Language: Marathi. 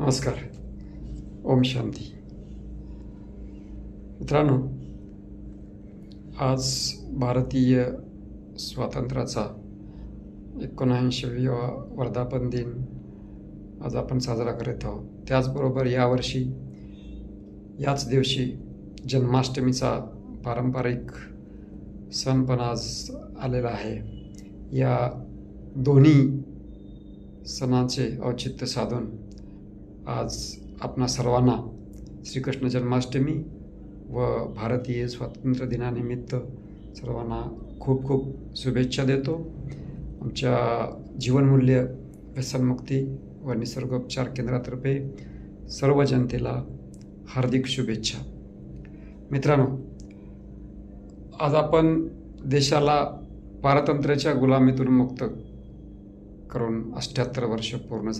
नमस्कार. ओम शांती. मित्रांनो, आज भारतीय स्वातंत्र्याचा 79वा वर्धापन दिन आज आपण साजरा करत आहोत. त्याचबरोबर यावर्षी याच दिवशी जन्माष्टमीचा पारंपरिक सण पण आज आलेला आहे. या दोन्ही सणाचे औचित्य साधून आज आपणा सर्वांना श्रीकृष्ण जन्माष्टमी व भारतीय स्वातंत्र्य दिनानिमित्त सर्वांना खूप खूप शुभेच्छा देतो. आमच्या जीवनमूल्य व्यसनमुक्ती व निसर्गोपचार केंद्रातर्फे सर्व जनतेला हार्दिक शुभेच्छा. मित्रांनो, आज आपण देशाला पारतंत्र्याच्या गुलामीतून मुक्त करून 78 वर्ष पूर्ण झाली.